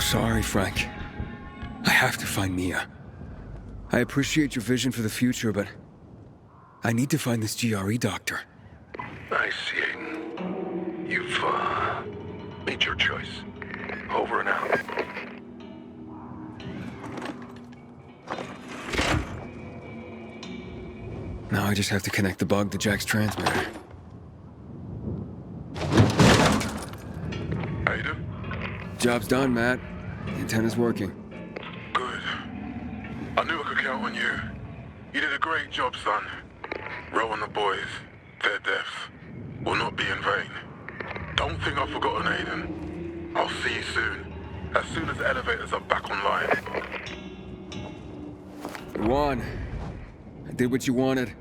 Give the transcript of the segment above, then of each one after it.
I'm sorry, Frank. I have to find Mia. I appreciate your vision for the future, but I need to find this GRE doctor. I see. You've made your choice. Over and out. Now I just have to connect the bug to Jack's transmitter. How you doing? Job's done, Matt. The antenna's working. Good. I knew I could count on you. You did a great job, son. Row and the boys, their deaths will not be in vain. Don't think I've forgotten, Aiden. I'll see you soon as the elevators are back online. Juan, I did what you wanted.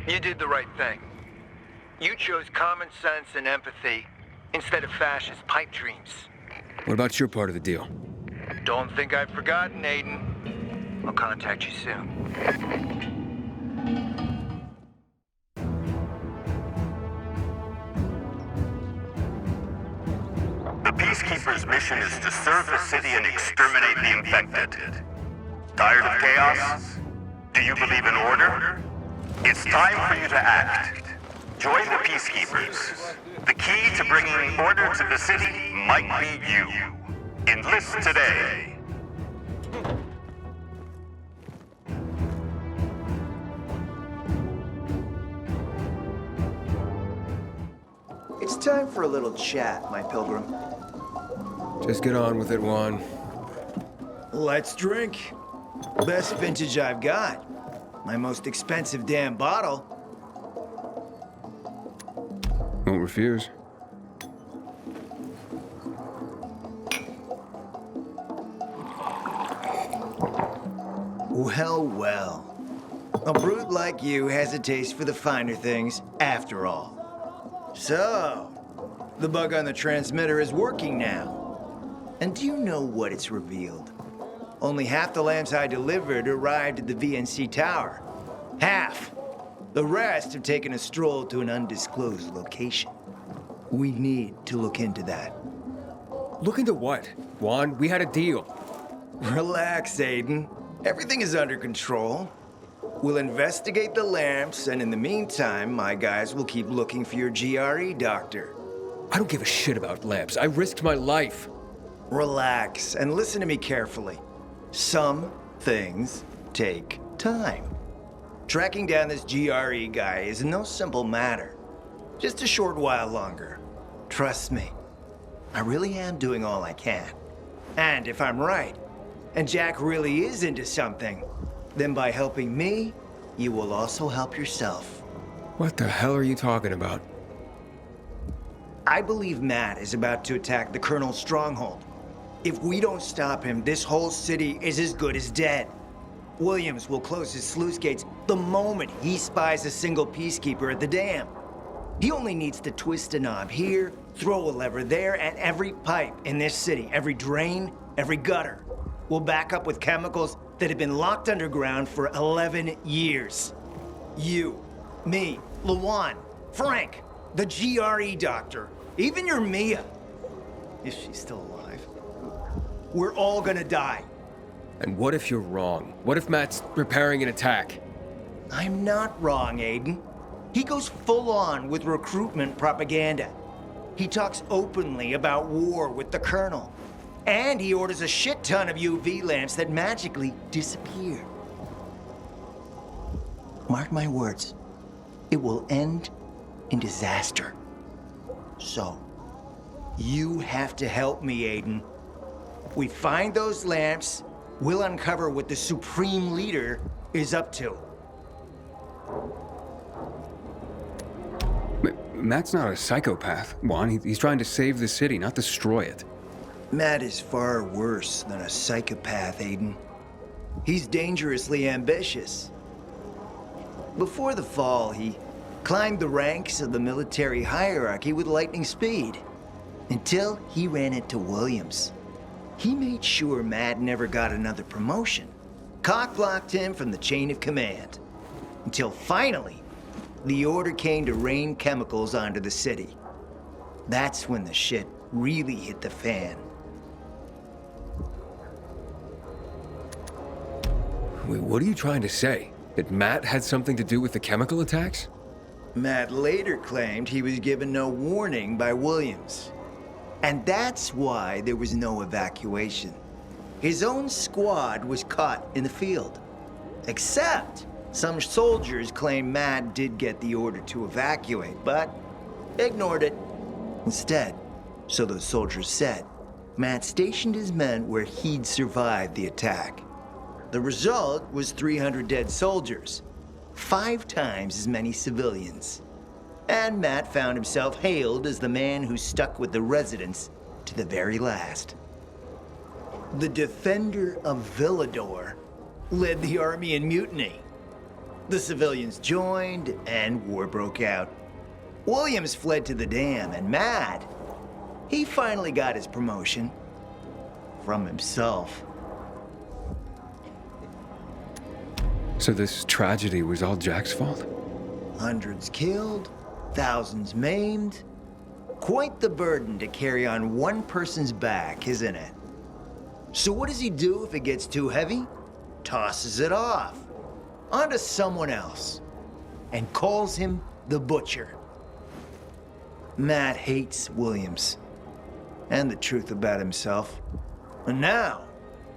You did the right thing. You chose common sense and empathy instead of fascist pipe dreams. What about your part of the deal? Don't think I've forgotten, Aiden. I'll contact you soon. The Peacekeeper's mission is to serve the city and exterminate the infected. Tired of chaos? Do you believe in order? It's time for you to act. Join the Peacekeepers. The key to bringing order to the city might be you. Enlist today. It's time for a little chat, my pilgrim. Just get on with it, Juan. Let's drink. Best vintage I've got. My most expensive damn bottle. Won't refuse. Well, well. A brute like you has a taste for the finer things, after all. So, the bug on the transmitter is working now. And do you know what it's revealed? Only half the lamps I delivered arrived at the VNC tower. Half. The rest have taken a stroll to an undisclosed location. We need to look into that. Look into what? Juan, we had a deal. Relax, Aiden. Everything is under control. We'll investigate the lamps, and in the meantime, my guys will keep looking for your GRE doctor. I don't give a shit about labs. I risked my life. Relax, and listen to me carefully. Some things take time. Tracking down this GRE guy is no simple matter. Just a short while longer. Trust me, I really am doing all I can. And if I'm right, and Jack really is into something, then by helping me, you will also help yourself. What the hell are you talking about? I believe Matt is about to attack the Colonel's stronghold. If we don't stop him, this whole city is as good as dead. Williams will close his sluice gates the moment he spies a single peacekeeper at the dam. He only needs to twist a knob here, throw a lever there, and every pipe in this city, every drain, every gutter, will back up with chemicals that have been locked underground for 11 years. You, me, Luan, Frank, the GRE doctor, even your Mia, if she's still alive. We're all gonna die. And what if you're wrong? What if Matt's preparing an attack? I'm not wrong, Aiden. He goes full on with recruitment propaganda. He talks openly about war with the Colonel. And he orders a shit ton of UV lamps that magically disappear. Mark my words, it will end in disaster. So, you have to help me, Aiden. We find those lamps, we'll uncover what the Supreme Leader is up to. Matt's not a psychopath, Juan. He's trying to save the city, not destroy it. Matt is far worse than a psychopath, Aiden. He's dangerously ambitious. Before the fall, he climbed the ranks of the military hierarchy with lightning speed, until he ran into Williams. He made sure Matt never got another promotion, cock-blocked him from the chain of command, until finally, the order came to rain chemicals onto the city. That's when the shit really hit the fan. Wait, what are you trying to say? That Matt had something to do with the chemical attacks? Matt later claimed he was given no warning by Williams. And that's why there was no evacuation. His own squad was caught in the field. Except some soldiers claim Matt did get the order to evacuate, but ignored it. Instead, so those soldiers said, Matt stationed his men where he'd survived the attack. The result was 300 dead soldiers, 5 times as many civilians. And Matt found himself hailed as the man who stuck with the residents to the very last. The defender of Villador led the army in mutiny. The civilians joined, and war broke out. Williams fled to the dam, and Matt, he finally got his promotion from himself. So this tragedy was all Jack's fault? Hundreds killed, thousands maimed. Quite the burden to carry on one person's back, isn't it? So what does he do if it gets too heavy? Tosses it off onto someone else and calls him the Butcher. Matt hates Williams and the truth about himself. And now,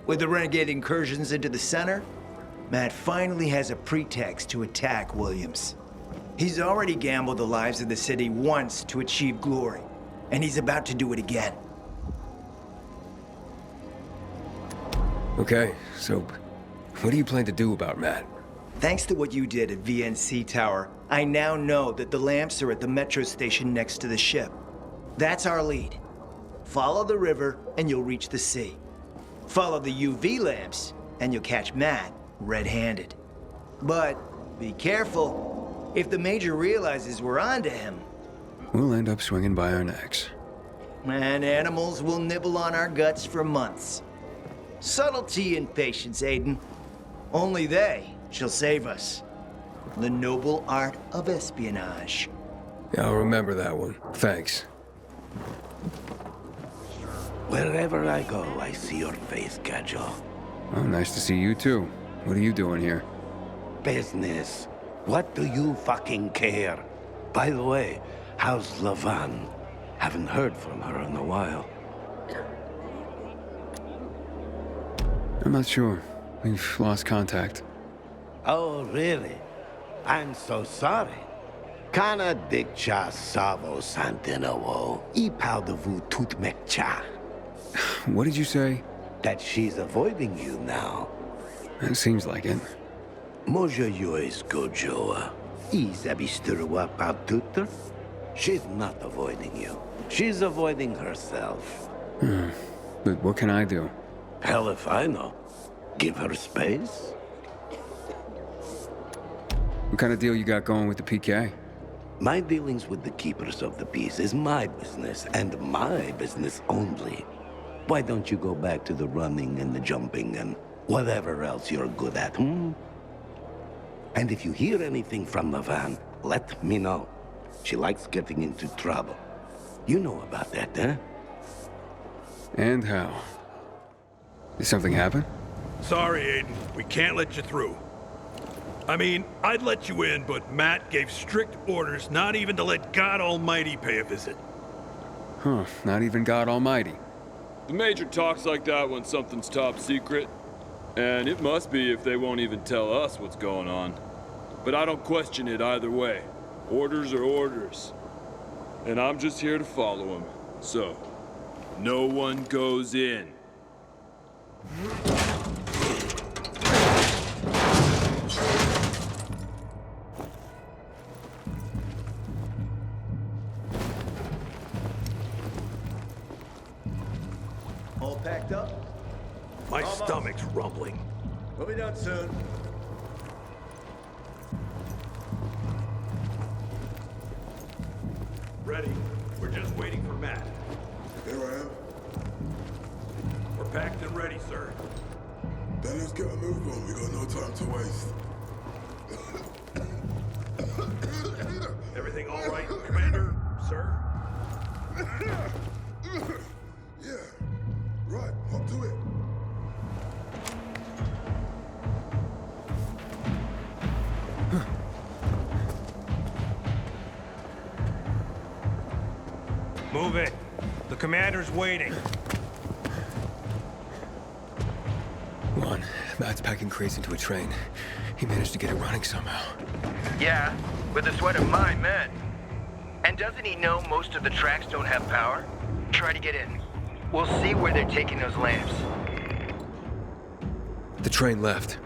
with the renegade incursions into the center, Matt finally has a pretext to attack Williams. He's already gambled the lives of the city once to achieve glory, and he's about to do it again. Okay, so what do you plan to do about Matt? Thanks to what you did at VNC Tower, I now know that the lamps are at the metro station next to the ship. That's our lead. Follow the river and you'll reach the sea. Follow the UV lamps and you'll catch Matt red-handed. But be careful. If the Major realizes we're onto him, We'll end up swinging by our necks. and animals will nibble on our guts for months. Subtlety and patience, Aiden. Only they shall save us. The noble art of espionage. Yeah, I'll remember that one. Thanks. Wherever I go, I see your face, Gadjo. Oh, nice to see you too. What are you doing here? Business. What do you fucking care? By the way, how's Lavan? Haven't heard from her in a while. I'm not sure. We've lost contact. Oh, really? I'm so sorry. Kana dikcha savo santinawo. Ipaudavu tutmekcha. What did you say? That she's avoiding you now. It seems like it. Moja yois gojoa. Izabisturwa paututer. She's not avoiding you. She's avoiding herself. But what can I do? Hell if I know. Give her space? What kind of deal you got going with the PK? My dealings with the keepers of the peace is my business, and my business only. Why don't you go back to the running and the jumping and whatever else you're good at, And if you hear anything from Lavan, let me know. She likes getting into trouble. You know about that, huh? And how? Did something happen? Sorry, Aiden. We can't let you through. I mean, I'd let you in, but Matt gave strict orders not even to let God Almighty pay a visit. Huh, not even God Almighty. The Major talks like that when something's top secret. And it must be if they won't even tell us what's going on. But I don't question it either way. Orders are orders. And I'm just here to follow them. So, no one goes in. All packed up? My stomach's rumbling. We'll be done soon. Ready. We're just waiting for Matt. Here I am. We're packed and ready, sir. Then let's get a move on. We got no time to waste. Everything all right, Commander? Sir? Yeah. Right. Hop to it. The commander's waiting. One, Matt's packing crates into a train. He managed to get it running somehow. Yeah, with the sweat of my men. And doesn't he know most of the tracks don't have power? Try to get in. We'll see where they're taking those lamps. The train left.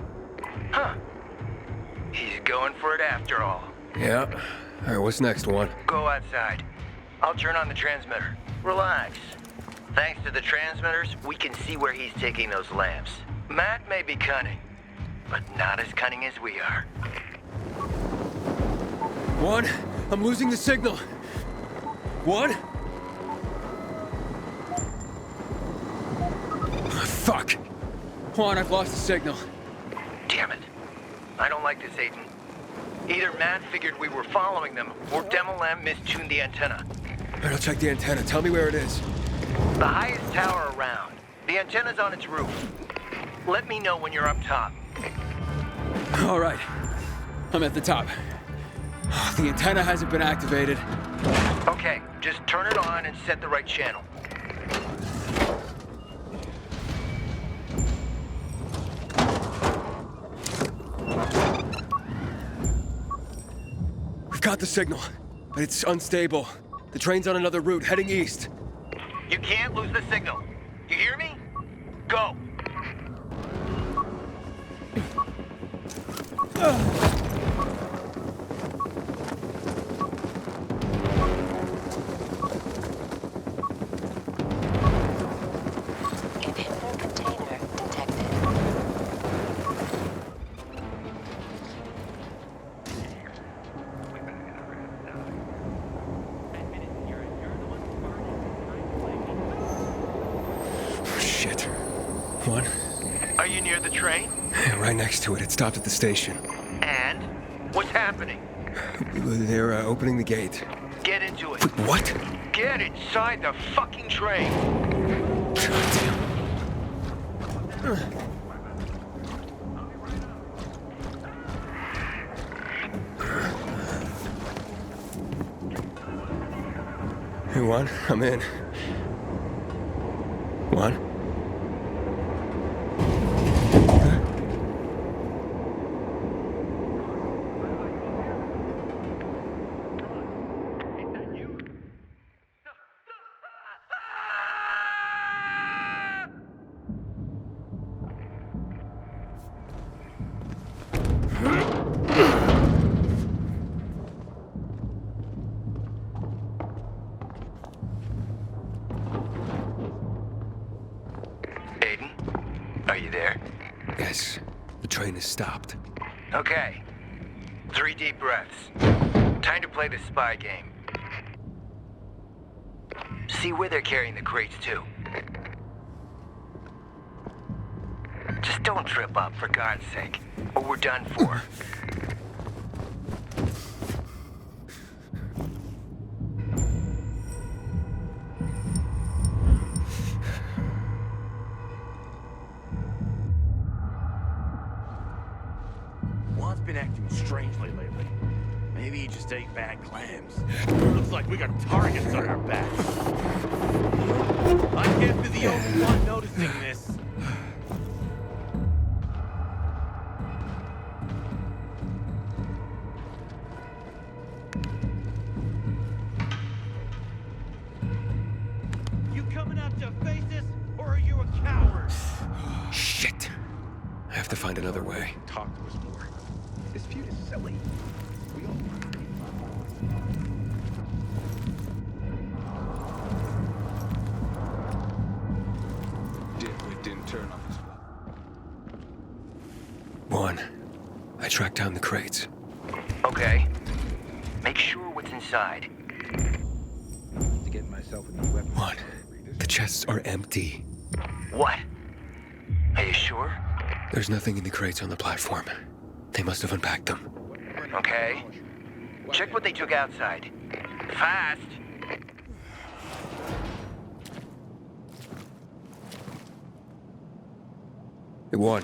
Huh. He's going for it after all. Yeah. All right, what's next, One? Go outside. I'll turn on the transmitter. Relax. Thanks to the transmitters, we can see where he's taking those lamps. Matt may be cunning, but not as cunning as we are. One, I'm losing the signal. One? Fuck. Juan, I've lost the signal. Damn it. I don't like this, Aiden. Either Matt figured we were following them, or Demolam mistuned the antenna. All right, I'll check the antenna. Tell me where it is. The highest tower around. The antenna's on its roof. Let me know when you're up top. All right. I'm at the top. The antenna hasn't been activated. Okay, just turn it on and set the right channel. We've got the signal, but it's unstable. The train's on another route, heading east. You can't lose the signal. You hear me? Go. Inhibitor container detected. Shit. One? Are you near the train? Right next to it. It stopped at the station. And? What's happening? They're opening the gate. Get into it. What? Get inside the fucking train. God damn. Hey, Juan, I'm in. Juan? Aiden, are you there? Yes. The train is stopped. Okay. 3 deep breaths. Time to play the spy game. See where they're carrying the crates to. Just don't trip up, for God's sake, or we're done for. Juan's been acting strangely lately. Maybe he just ate bad clams. Looks like we got targets on our backs. I can't be the only one noticing this. You coming out to face us, or are you a coward? Shit. I have to find another way. Talk to us more. This feud is silly. We all didn't turn on this One, I tracked down the crates. Okay. Make sure what's inside. to get myself a new weapon. One, the chests are empty. What? Are you sure? There's nothing in the crates on the platform. They must have unpacked them. Okay. Check what they took outside. Fast. One,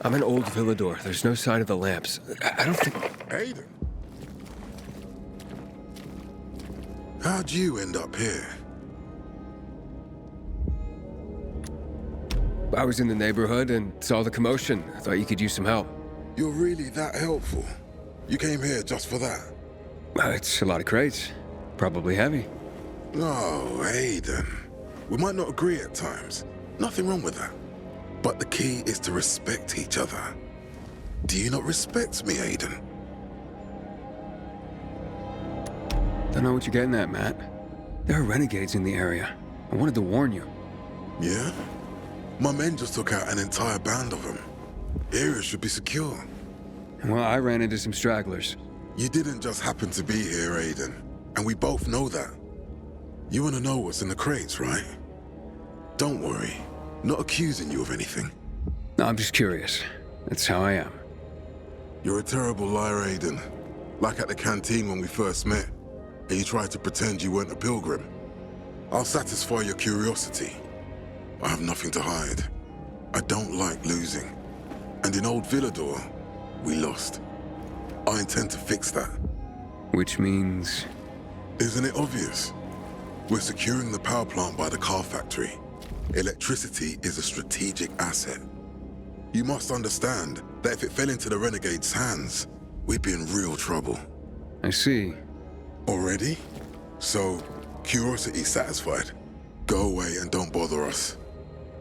I'm in Old Villador. There's no sign of the lamps. I don't think... Aiden. How'd you end up here? I was in the neighborhood and saw the commotion. I thought you could use some help. You're really that helpful? You came here just for that? It's a lot of crates. Probably heavy. No, Aiden. We might not agree at times. Nothing wrong with that. But the key is to respect each other. Do you not respect me, Aiden? Don't know what you're getting at, Matt. There are renegades in the area. I wanted to warn you. Yeah? My men just took out an entire band of them. Area should be secure. Well, I ran into some stragglers. You didn't just happen to be here, Aiden. And we both know that. You want to know what's in the crates, right? Don't worry. Not accusing you of anything. No, I'm just curious. That's how I am. You're a terrible liar, Aiden. Like at the canteen when we first met, and you tried to pretend you weren't a pilgrim. I'll satisfy your curiosity. I have nothing to hide. I don't like losing. And in Old Villador, we lost. I intend to fix that. Which means... Isn't it obvious? We're securing the power plant by the car factory. Electricity is a strategic asset. You must understand that if it fell into the Renegade's hands, we'd be in real trouble. I see. Already? So, curiosity satisfied. Go away and don't bother us.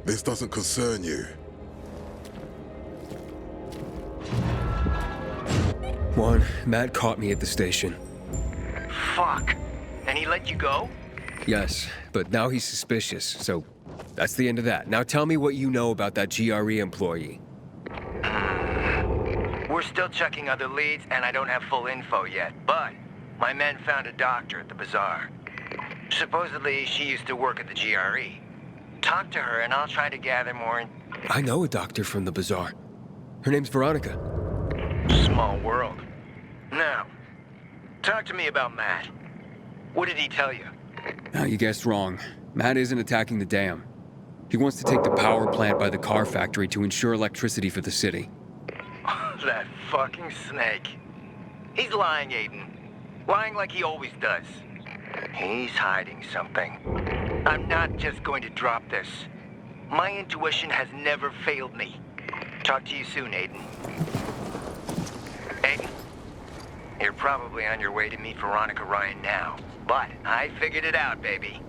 This doesn't concern you. One, Matt caught me at the station. Fuck. And he let you go? Yes, but now he's suspicious, so that's the end of that. Now tell me what you know about that GRE employee. We're still checking other leads, and I don't have full info yet, but my men found a doctor at the bazaar. Supposedly, she used to work at the GRE. Talk to her, and I'll try to gather more. I know a doctor from the bazaar. Her name's Veronica. Small world. Now, talk to me about Matt. What did he tell you? Now, you guessed wrong. Matt isn't attacking the dam. He wants to take the power plant by the car factory to ensure electricity for the city. That fucking snake. He's lying, Aiden. Lying like he always does. He's hiding something. I'm not just going to drop this. My intuition has never failed me. Talk to you soon, Aiden. Aiden, you're probably on your way to meet Veronica Ryan now, but I figured it out, baby.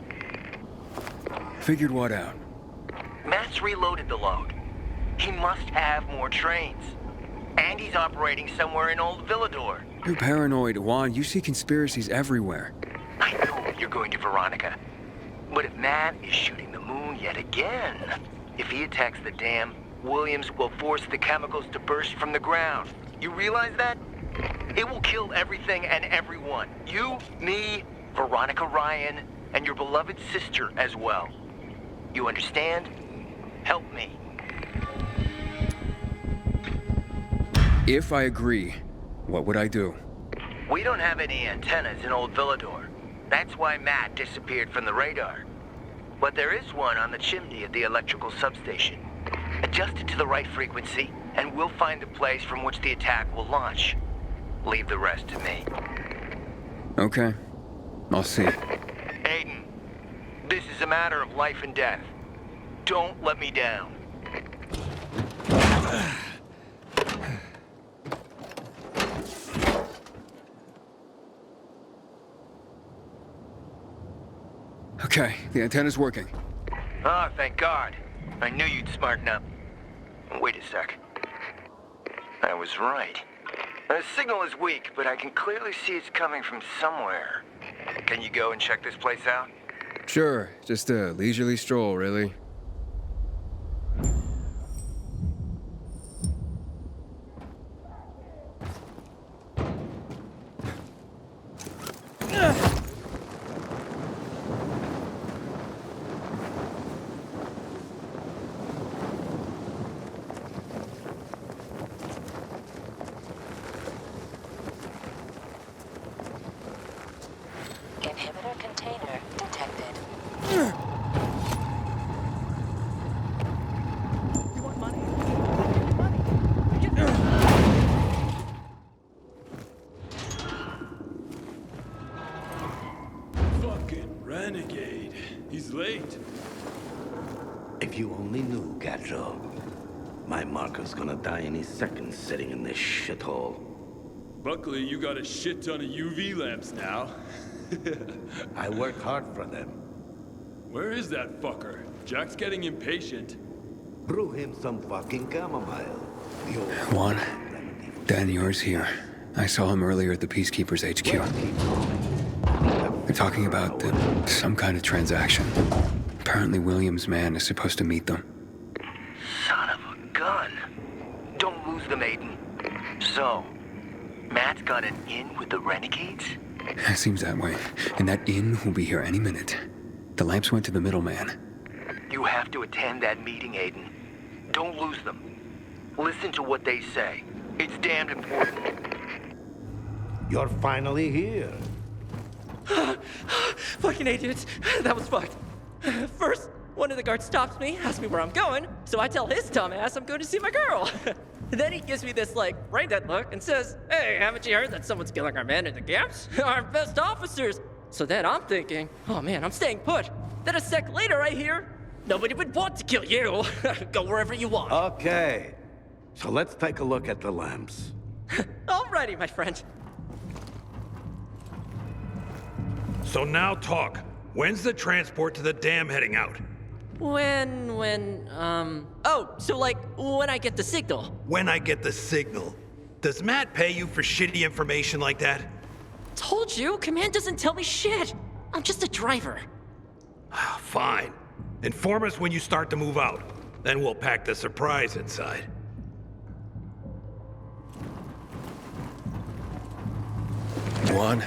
Figured what out? Matt's reloaded the load. He must have more trains. And he's operating somewhere in Old Villador. You're paranoid, Juan. You see conspiracies everywhere. I know you're going to Veronica. But if Matt is shooting the moon yet again, if he attacks the dam, Williams will force the chemicals to burst from the ground. You realize that? It will kill everything and everyone. You, me, Veronica Ryan, and your beloved sister as well. You understand? Help me. If I agree, what would I do? We don't have any antennas in Old Villador. That's why Matt disappeared from the radar. But there is one on the chimney at the electrical substation. Adjust it to the right frequency, and we'll find the place from which the attack will launch. Leave the rest to me. Okay. I'll see. Aiden, this is a matter of life and death. Don't let me down. Okay, the antenna's working. Ah, thank God. I knew you'd smarten up. Wait a sec. I was right. The signal is weak, but I can clearly see it's coming from somewhere. Can you go and check this place out? Sure, just a leisurely stroll, really. Inhibitor container detected. Fucking renegade. He's late. If you only knew, Gadjo. My marker's gonna die any second sitting in this shithole. Luckily, you got a shit ton of UV lamps now. I work hard for them. Where is that fucker? Jack's getting impatient. Brew him some fucking chamomile. Juan, Daniel's here. I saw him earlier at the Peacekeepers HQ. They're talking about some kind of transaction. Apparently William's man is supposed to meet them. Son of a gun. Don't lose them, Aiden. So, Matt's got an in with the Renegades? It seems that way. And that inn will be here any minute. The lamps went to the middleman. You have to attend that meeting, Aiden. Don't lose them. Listen to what they say. It's damned important. You're finally here. Fucking idiots. That was fucked. First, one of the guards stops me, asks me where I'm going, so I tell his dumbass I'm going to see my girl. Then he gives me this, brain dead look and says, hey, haven't you heard that someone's killing our men in the camps? Our best officers. So then I'm thinking, oh man, I'm staying put. Then a sec later I hear, nobody would want to kill you. Go wherever you want. Okay. So let's take a look at the lamps. Alrighty, my friend. So now talk. When's the transport to the dam heading out? When I get the signal. When I get the signal. Does Matt pay you for shitty information like that? Told you, command doesn't tell me shit. I'm just a driver. Fine. Inform us when you start to move out. Then we'll pack the surprise inside. Juan,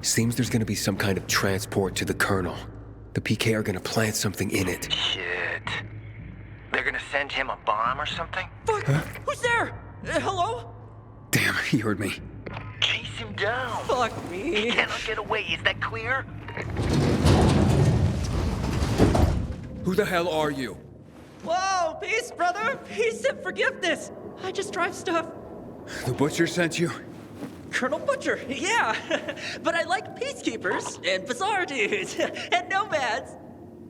seems there's gonna be some kind of transport to the Colonel. The PK are gonna plant something in it. Shit. They're gonna send him a bomb or something? Fuck! Huh? Who's there? Hello? Damn, he heard me. Chase him down. Fuck me. He cannot get away, is that clear? Who the hell are you? Whoa, peace, brother. Peace and forgiveness. I just drive stuff. The butcher sent you? Colonel Butcher, yeah. But I like peacekeepers and bizarre dudes and nomads.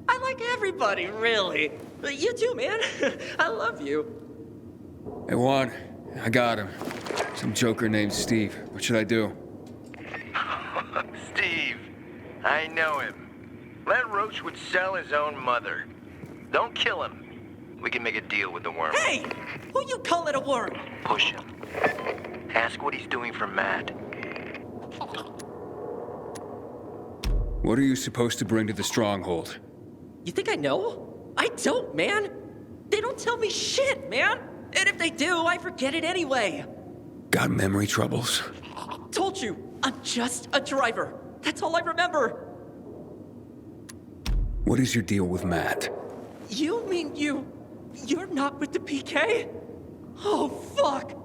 I like everybody, really. You too, man. I love you. Hey, Juan, I got him. Some joker named Steve. What should I do? Steve, I know him. That roach would sell his own mother. Don't kill him. We can make a deal with the worm. Hey! Who you calling a worm? Push him. Ask what he's doing for Matt. What are you supposed to bring to the stronghold? You think I know? I don't, man. They don't tell me shit, man. And if they do, I forget it anyway. Got memory troubles? Told you, I'm just a driver. That's all I remember. What is your deal with Matt? You mean you're not with the PK? Oh, fuck.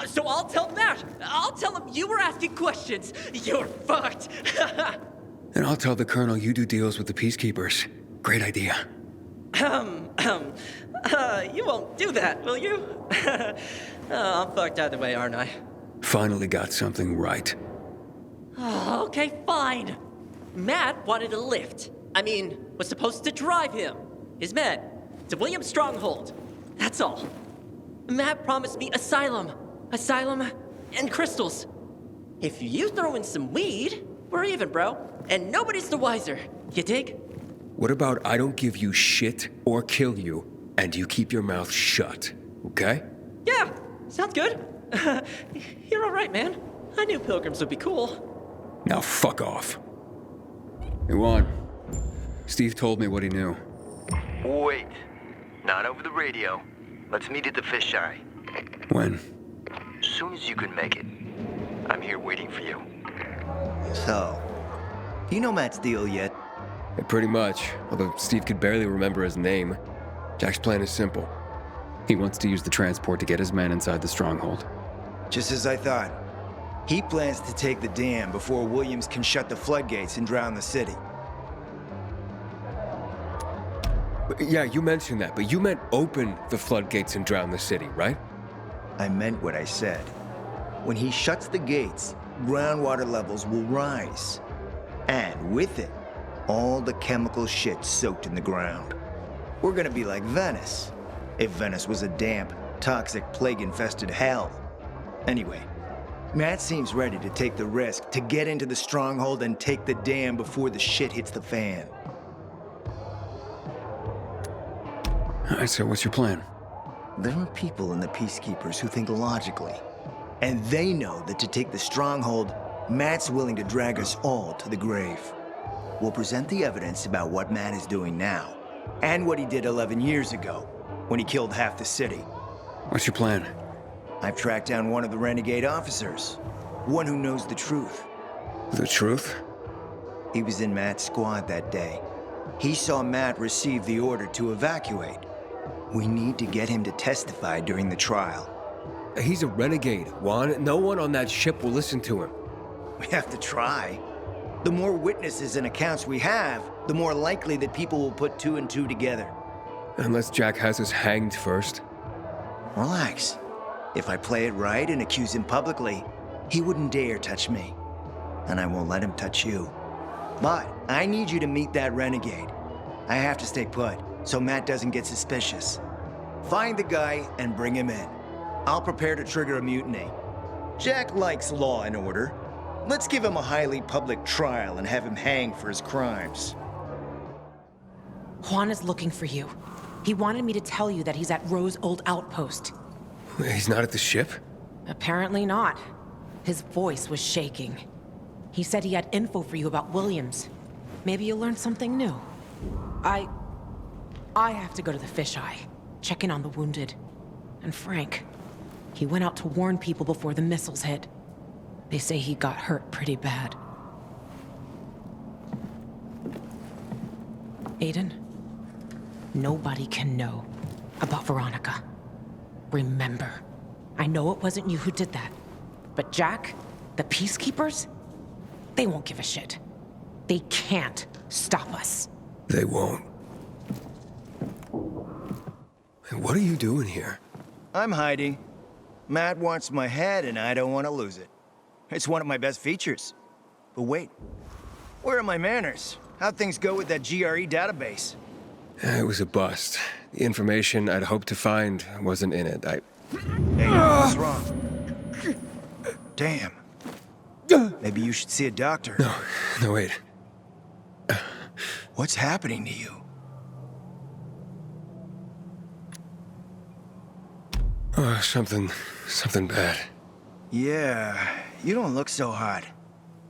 So I'll tell Matt. I'll tell him you were asking questions. You're fucked. And I'll tell the Colonel you do deals with the Peacekeepers. Great idea. You won't do that, will you? I'm fucked either way, aren't I? Finally got something right. Oh, okay, fine. Matt wanted a lift. Was supposed to drive him, his men, to William's stronghold. That's all. Matt promised me asylum, and crystals. If you throw in some weed, we're even, bro. And nobody's the wiser. You dig? What about I don't give you shit or kill you, and you keep your mouth shut, okay? Yeah, sounds good. You're all right, man. I knew pilgrims would be cool. Now fuck off. Hey, Juan. Steve told me what he knew. Wait. Not over the radio. Let's meet at the fisheye. When? Soon as you can make it. I'm here waiting for you. So, do you know Matt's deal yet? Yeah, pretty much, although Steve could barely remember his name. Jack's plan is simple. He wants to use the transport to get his men inside the stronghold. Just as I thought. He plans to take the dam before Williams can shut the floodgates and drown the city. Yeah, you mentioned that, but you meant open the floodgates and drown the city, right? I meant what I said. When he shuts the gates, groundwater levels will rise. And with it, All the chemical shit soaked in the ground. We're gonna be like Venice. If Venice was a damp, toxic, plague-infested hell. Anyway, Matt seems ready to take the risk to get into the stronghold and take the dam before the shit hits the fan. All right, so what's your plan? There are people in the Peacekeepers who think logically. And they know that to take the stronghold, Matt's willing to drag us all to the grave. We'll present the evidence about what Matt is doing now, and what he did 11 years ago, when he killed half the city. What's your plan? I've tracked down one of the renegade officers, one who knows the truth. The truth? He was in Matt's squad that day. He saw Matt receive the order to evacuate. We need to get him to testify during the trial. He's a renegade, Juan. No one on that ship will listen to him. We have to try. The more witnesses and accounts we have, the more likely that people will put two and two together. Unless Jack has us hanged first. Relax. If I play it right and accuse him publicly, he wouldn't dare touch me. And I won't let him touch you. But I need you to meet that renegade. I have to stay put, so Matt doesn't get suspicious. Find the guy and bring him in. I'll prepare to trigger a mutiny. Jack likes law and order. Let's give him a highly public trial and have him hanged for his crimes. Juan is looking for you. He wanted me to tell you that he's at Ro's old outpost. He's not at the ship? Apparently not. His voice was shaking. He said he had info for you about Williams. Maybe you'll learn something new. I have to go to the fisheye, check in on the wounded. And Frank, he went out to warn people before the missiles hit. They say he got hurt pretty bad. Aiden, nobody can know about Veronica. Remember, I know it wasn't you who did that, but Jack, the Peacekeepers, they won't give a shit. They can't stop us. They won't. What are you doing here? I'm hiding. Matt wants my head and I don't want to lose it. It's one of my best features. But wait, where are my manners? How'd things go with that GRE database? It was a bust. The information I'd hoped to find wasn't in it. Hey, what's wrong? Damn. Maybe you should see a doctor. No, wait. What's happening to you? Oh, something bad. Yeah, you don't look so hot.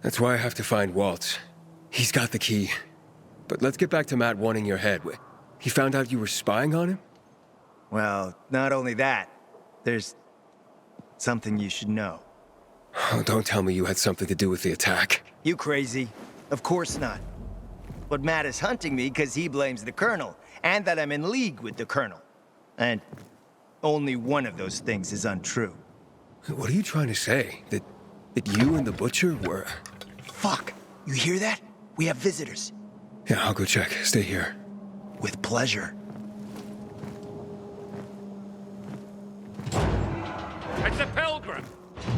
That's why I have to find Waltz. He's got the key. But let's get back to Matt wanting your head. He found out you were spying on him? Well, not only that. There's something you should know. Oh, don't tell me you had something to do with the attack. You crazy? Of course not. But Matt is hunting me because he blames the Colonel, and that I'm in league with the Colonel. And only one of those things is untrue. What are you trying to say? That you and the Butcher were... Fuck! You hear that? We have visitors. Yeah, I'll go check. Stay here. With pleasure. It's a pilgrim!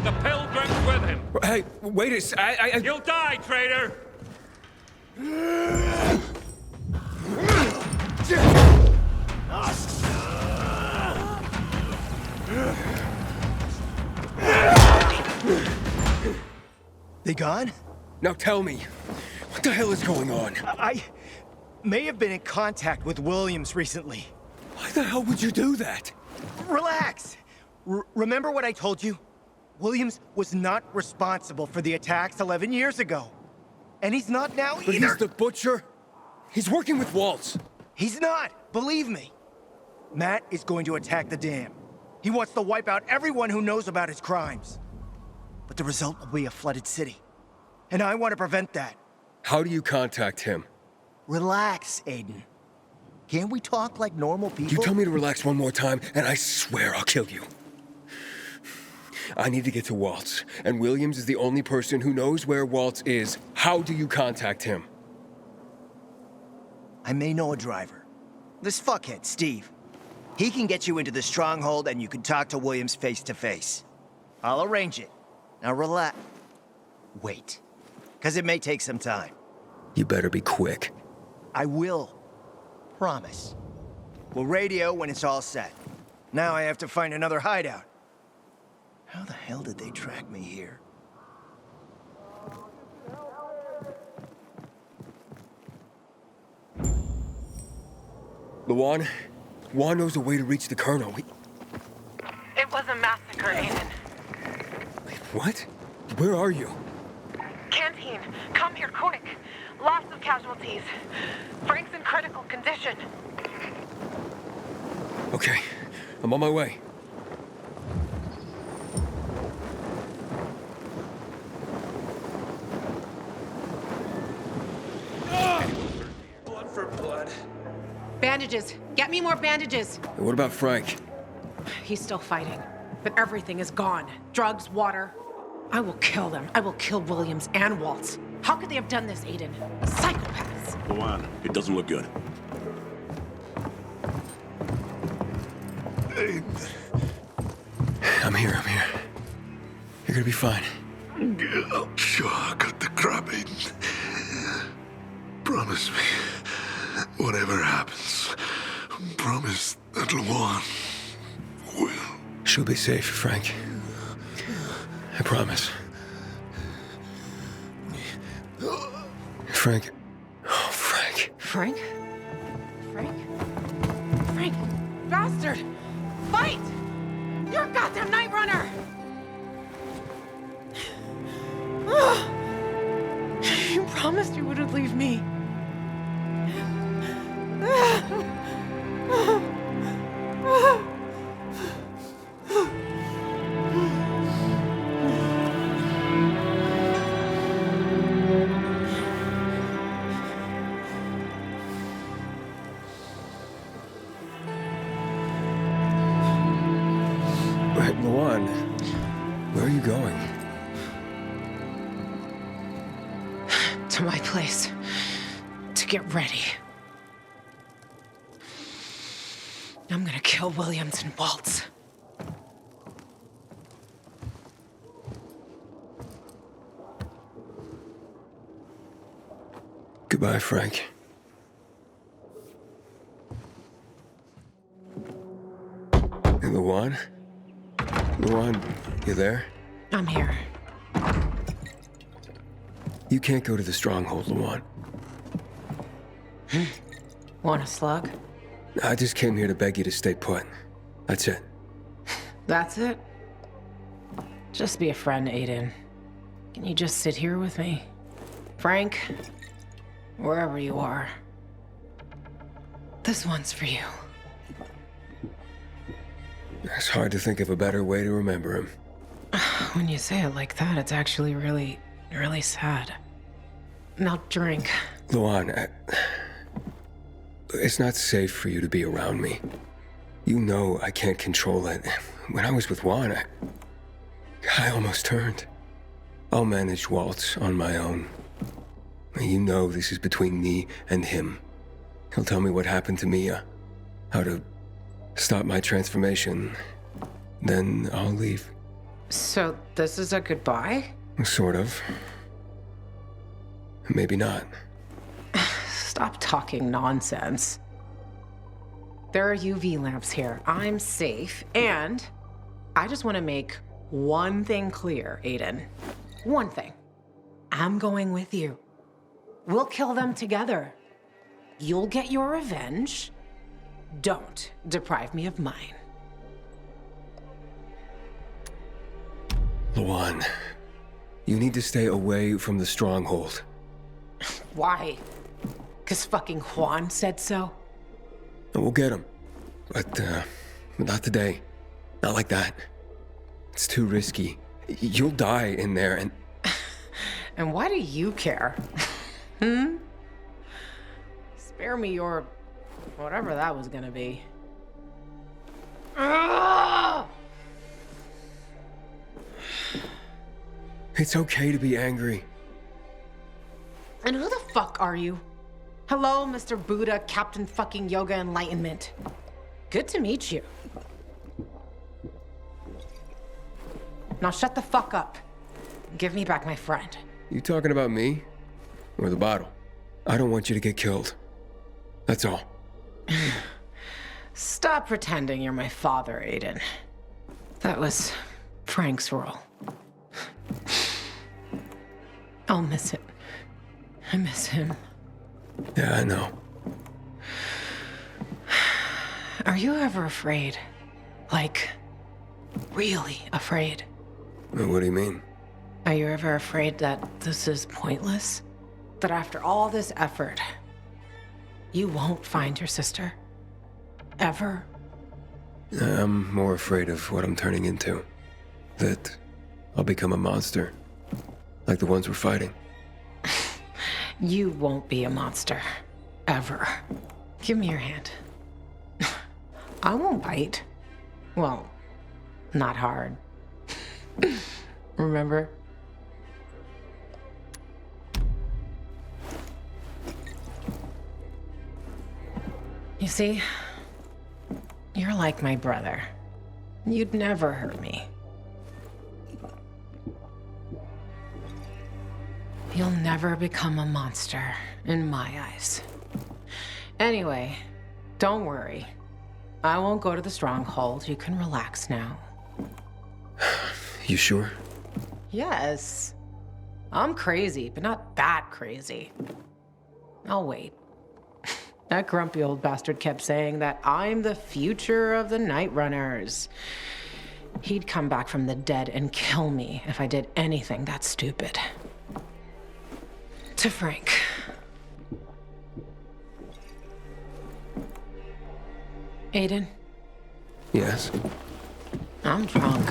The pilgrim's with him! Hey, wait a sec. You'll die, traitor! They gone? Now tell me, what the hell is going on? I may have been in contact with Williams recently. Why the hell would you do that? Relax! Remember what I told you? Williams was not responsible for the attacks 11 years ago. And he's not now either. But he's the Butcher? He's working with Waltz. He's not, believe me. Matt is going to attack the dam. He wants to wipe out everyone who knows about his crimes. But the result will be a flooded city. And I want to prevent that. How do you contact him? Relax, Aiden. Can't we talk like normal people? You tell me to relax one more time, and I swear I'll kill you. I need to get to Waltz, and Williams is the only person who knows where Waltz is. How do you contact him? I may know a driver. This fuckhead, Steve. He can get you into the stronghold and you can talk to Williams face to face. I'll arrange it. Now relax. Wait. Because it may take some time. You better be quick. I will. Promise. We'll radio when it's all set. Now I have to find another hideout. How the hell did they track me here? Luan? Juan knows a way to reach the Colonel. It was a massacre, Aiden. What? Where are you? Canteen, come here quick. Lots of casualties. Frank's in critical condition. Okay, I'm on my way. Blood for blood. Bandages. Get me more bandages. And what about Frank? He's still fighting, but everything is gone. Drugs, water. I will kill them. I will kill Williams and Waltz. How could they have done this, Aiden? Psychopaths. Luan, it doesn't look good. I'm here. You're gonna be fine. I'm sure I got the crap in. Promise me, whatever happens, promise that Luan will. She'll be safe, Frank. I promise. Frank. Oh, Frank. Frank? Frank? Frank! Bastard! Fight! You're a goddamn night runner! You promised you wouldn't leave me. Luan, where are you going? To my place. To get ready. I'm gonna kill Williams and Waltz. Goodbye, Frank. And Luan? Luan, you there? I'm here. You can't go to the stronghold, Luan. Want a slug? I just came here to beg you to stay put. That's it. That's it? Just be a friend, Aiden. Can you just sit here with me? Frank, wherever you are, this one's for you. It's hard to think of a better way to remember him. When you say it like that, it's actually really sad. Now drink. Luan, it's not safe for you to be around me. You know I can't control it. When I was with Juan, I almost turned. I'll manage Waltz on my own. You know this is between me and him. He'll tell me what happened to Mia, how to stop my transformation. Then I'll leave. So this is a goodbye? Sort of. Maybe not. Stop talking nonsense. There are UV lamps here. I'm safe, and I just want to make one thing clear, Aiden. One thing. I'm going with you. We'll kill them together. You'll get your revenge. Don't deprive me of mine. Luan, you need to stay away from the stronghold. Why? 'Cause fucking Juan said so? And we'll get him. But, not today. Not like that. It's too risky. You'll die in there and... And why do you care? Spare me your... whatever that was gonna be. It's okay to be angry. And who the fuck are you? Hello, Mr. Buddha, Captain fucking Yoga Enlightenment. Good to meet you. Now shut the fuck up. Give me back my friend. You talking about me? Or the bottle? I don't want you to get killed. That's all. Stop pretending you're my father, Aiden. That was Frank's role. I'll miss it. I miss him. Yeah, I know. Are you ever afraid? Like, really afraid? What do you mean? Are you ever afraid that this is pointless? That after all this effort, you won't find your sister? Ever? I'm more afraid of what I'm turning into. That I'll become a monster. Like the ones we're fighting. You won't be a monster. Ever. Give me your hand. I won't bite. Well, not hard. Remember? You see, you're like my brother. You'd never hurt me. You'll never become a monster in my eyes. Anyway, don't worry. I won't go to the stronghold. You can relax now. You sure? Yes. I'm crazy, but not that crazy. I'll wait. That grumpy old bastard kept saying that I'm the future of the Night Runners. He'd come back from the dead and kill me if I did anything that stupid. To Frank. Aiden? Yes? I'm drunk.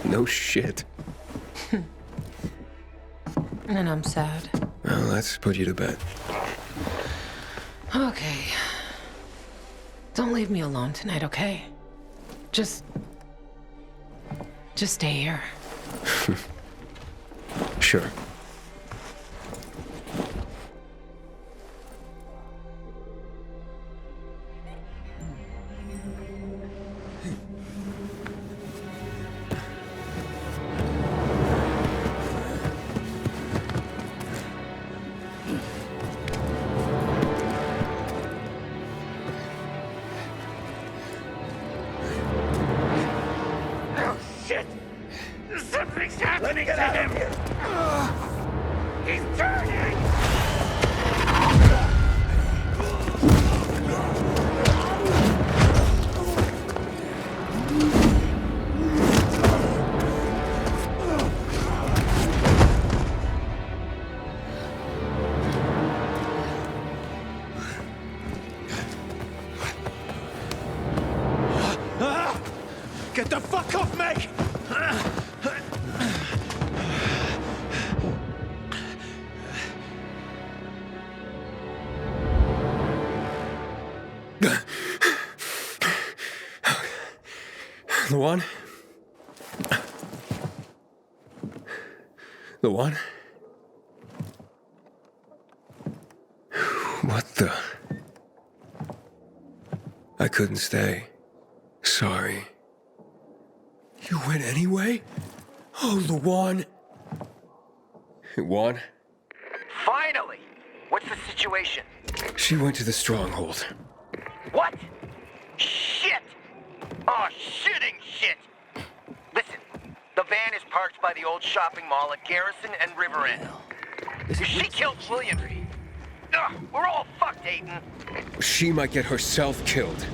No shit. And I'm sad. Well, let's put you to bed. Okay. Don't leave me alone tonight, okay? Just stay here. Sure. Get the fuck off me! Luan? Luan? What the? I couldn't stay. Sorry. You went anyway? Oh, Luan. Luan? Finally! What's the situation? She went to the stronghold. What? Shit! Oh, shitting shit! Listen, the van is parked by the old shopping mall at Garrison and River End. If she killed Williams, we're all fucked, Aiden. She might get herself killed.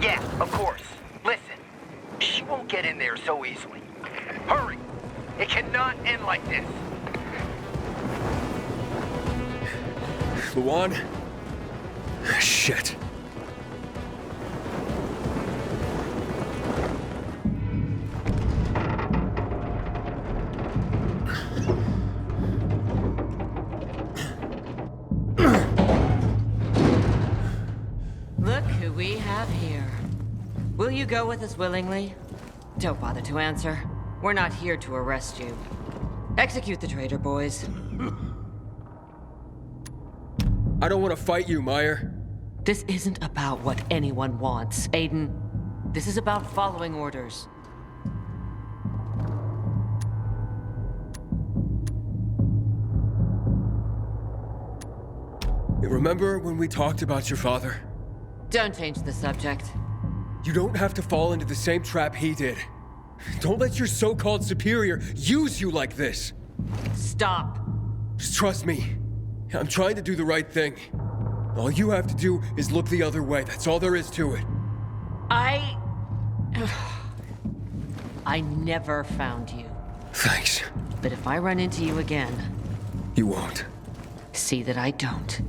Yeah, of course. Listen, she won't get in there so easily. Hurry! It cannot end like this. Luan? Shit. Look who we have here. Will you go with us willingly? Don't bother to answer. We're not here to arrest you. Execute the traitor, boys. I don't want to fight you, Meyer. This isn't about what anyone wants, Aiden. This is about following orders. Remember when we talked about your father? Don't change the subject. You don't have to fall into the same trap he did. Don't let your so-called superior use you like this. Stop. Just trust me. I'm trying to do the right thing. All you have to do is look the other way. That's all there is to it. I never found you. Thanks. But if I run into you again... You won't. See that I don't.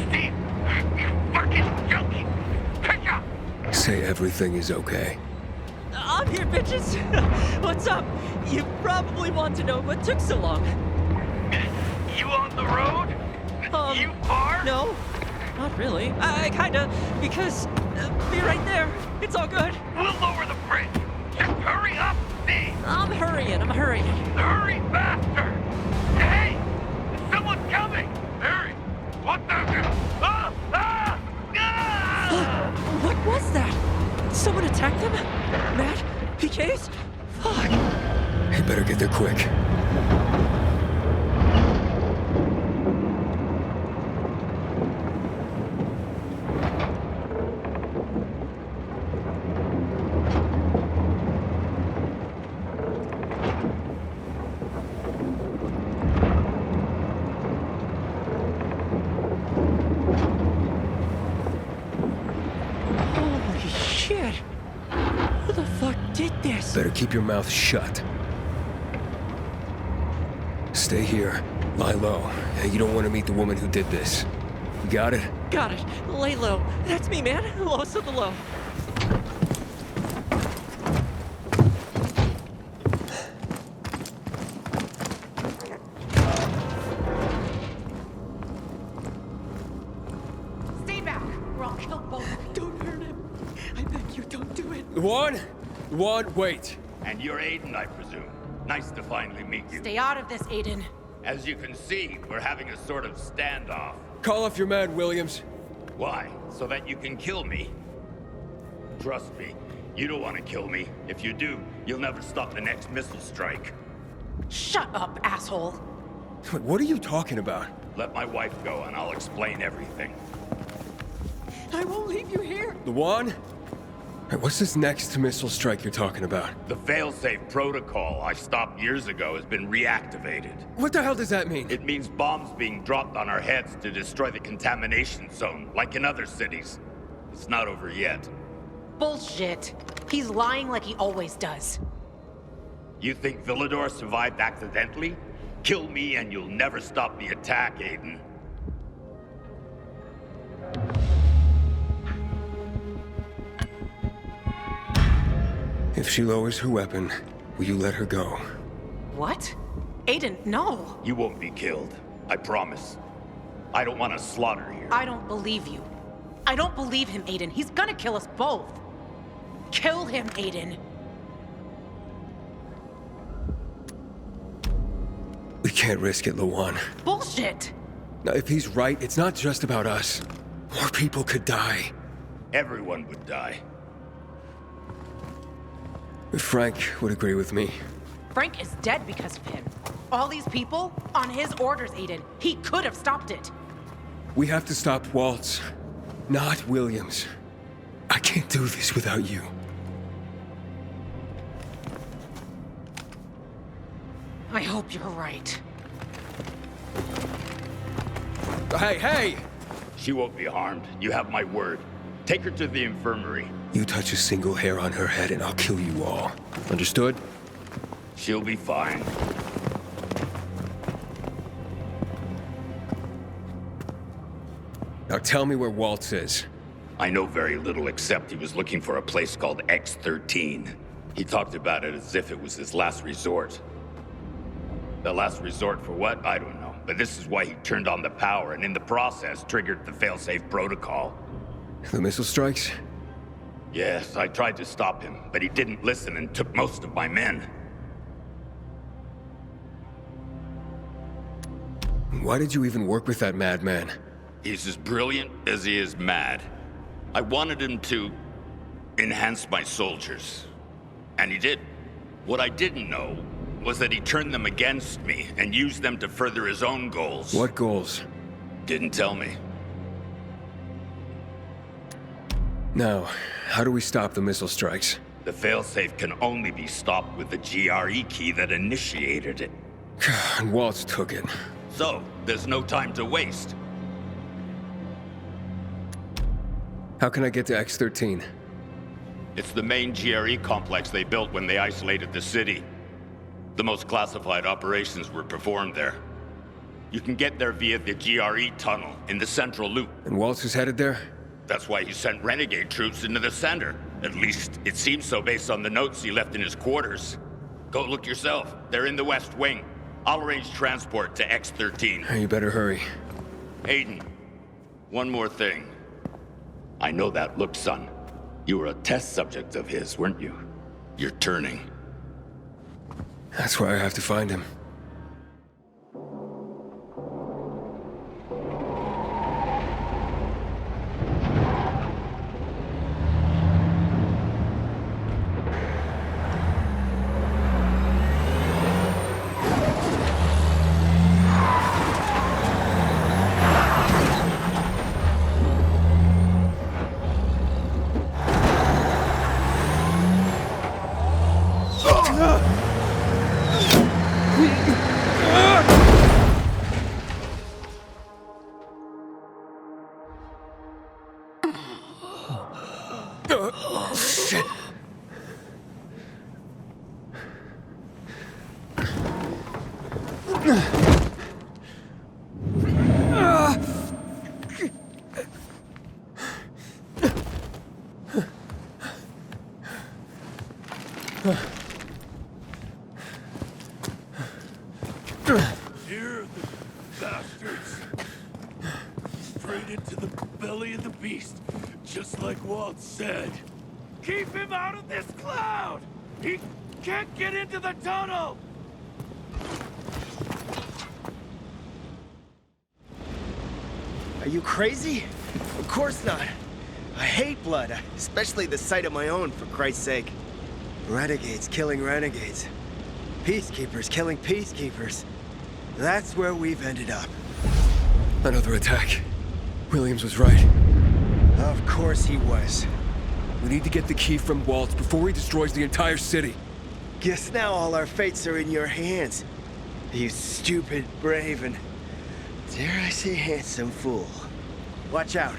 Steve! You fucking junkie! Catch up! Say everything is okay. I'm here, bitches! What's up? You probably want to know what took so long. You on the road? You are? No, not really. I kinda, because... be right there. It's all good. We'll lower the bridge. Just hurry up, Steve! I'm hurrying. Hurry faster! Hey! Someone's coming! Harry! What the... Ah! Ah! Ah! What was that? Someone attacked them? Matt? PKs? Fuck. You better get there quick. Better keep your mouth shut. Stay here. Lie low. You don't want to meet the woman who did this. You got it? Got it. Lay low. That's me, man. Lowest of the low. Stay back, or I'll kill both. Don't hurt him. I beg you, don't do it. Juan, wait. And you're Aiden, I presume. Nice to finally meet you. Stay out of this, Aiden. As you can see, we're having a sort of standoff. Call off your man, Williams. Why? So that you can kill me? Trust me, you don't want to kill me. If you do, you'll never stop the next missile strike. Shut up, asshole. What are you talking about? Let my wife go and I'll explain everything. I won't leave you here. The Juan? What's this next missile strike you're talking about? The failsafe protocol I stopped years ago has been reactivated. What the hell does that mean? It means bombs being dropped on our heads to destroy the contamination zone, like in other cities. It's not over yet. Bullshit. He's lying like he always does. You think Villador survived accidentally? Kill me and you'll never stop the attack, Aiden. If she lowers her weapon, will you let her go? What? Aiden, no. You won't be killed. I promise. I don't want to slaughter here. I don't believe you. I don't believe him, Aiden. He's gonna kill us both. Kill him, Aiden. We can't risk it, Lawan. Bullshit. Now, if he's right, it's not just about us. More people could die. Everyone would die. Frank would agree with me. Frank is dead because of him. All these people, on his orders, Aiden. He could have stopped it. We have to stop Waltz, not Williams. I can't do this without you. I hope you're right. Hey! She won't be harmed. You have my word. Take her to the infirmary. You touch a single hair on her head and I'll kill you all. Understood? She'll be fine. Now tell me where Waltz is. I know very little except he was looking for a place called X-13. He talked about it as if it was his last resort. The last resort for what? I don't know. But this is why he turned on the power and in the process triggered the failsafe protocol. The missile strikes? Yes, I tried to stop him, but he didn't listen and took most of my men. Why did you even work with that madman? He's as brilliant as he is mad. I wanted him to enhance my soldiers. And he did. What I didn't know was that he turned them against me and used them to further his own goals. What goals? Didn't tell me. Now, how do we stop the missile strikes? The failsafe can only be stopped with the GRE key that initiated it. And Waltz took it. So, there's no time to waste. How can I get to X-13? It's the main GRE complex they built when they isolated the city. The most classified operations were performed there. You can get there via the GRE tunnel in the central loop. And Waltz is headed there? That's why he sent renegade troops into the center. At least, it seems so based on the notes he left in his quarters. Go look yourself. They're in the West Wing. I'll arrange transport to X-13. You better hurry. Aiden, one more thing. I know that look, son. You were a test subject of his, weren't you? You're turning. That's why I have to find him. Shit. Here, the bastards. Straight into the belly of the beast, just like Walt said. Keep him out of this cloud! He can't get into the tunnel! Are you crazy? Of course not. I hate blood, especially the sight of my own, for Christ's sake. Renegades killing renegades. Peacekeepers killing peacekeepers. That's where we've ended up. Another attack. Williams was right. Of course he was. We need to get the key from Waltz before he destroys the entire city. Guess now all our fates are in your hands. You stupid, brave, and dare I say handsome fool. Watch out.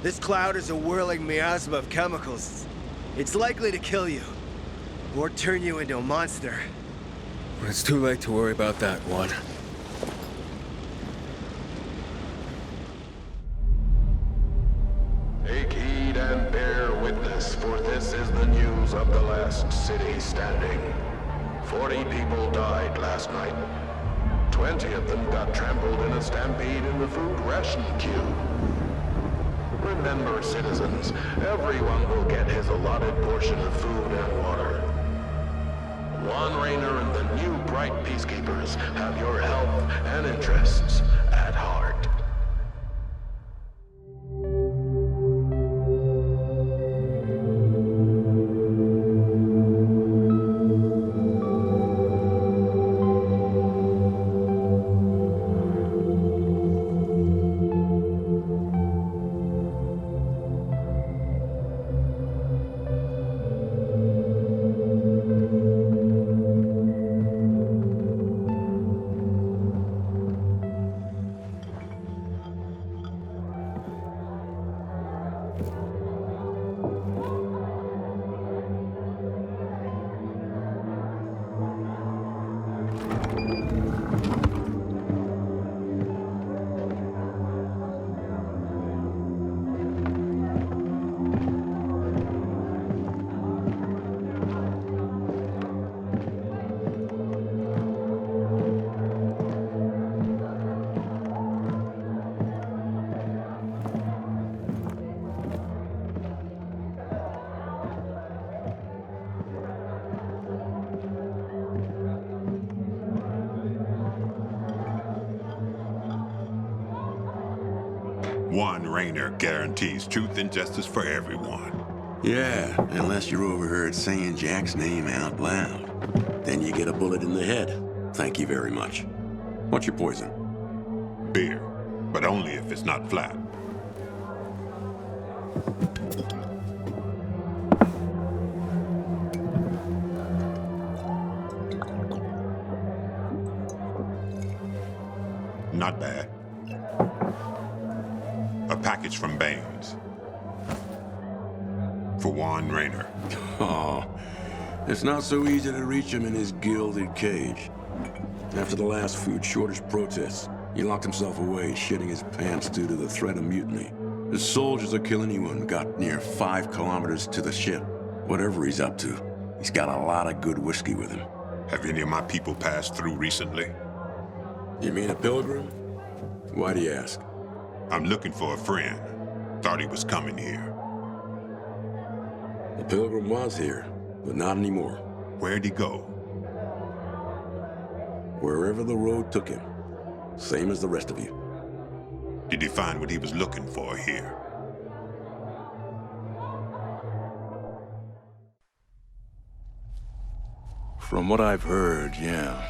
This cloud is a whirling miasma of chemicals. It's likely to kill you. Or turn you into a monster. It's too late to worry about that one. Take heed and bear witness, for this is the news of the last city standing. 40 people died last night. 20 of them got trampled in a stampede in the food ration queue. Remember, citizens, everyone will get his allotted portion of food and water. Juan Raynor and the new bright peacekeepers have your health and interests at heart. Juan Raynor guarantees truth and justice for everyone. Yeah, unless you're overheard saying Jack's name out loud. Then you get a bullet in the head. Thank you very much. What's your poison? Beer, but only if it's not flat. Not bad. A package from Baines. For Juan Raynor. Oh, it's not so easy to reach him in his gilded cage. After the last food shortage protests, he locked himself away, shitting his pants due to the threat of mutiny. His soldiers will kill anyone got near 5 kilometers to the ship. Whatever he's up to, he's got a lot of good whiskey with him. Have any of my people passed through recently? You mean a pilgrim? Why do you ask? I'm looking for a friend. Thought he was coming here. The pilgrim was here, but not anymore. Where'd he go? Wherever the road took him. Same as the rest of you. Did he find what he was looking for here? From what I've heard, yeah.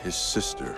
His sister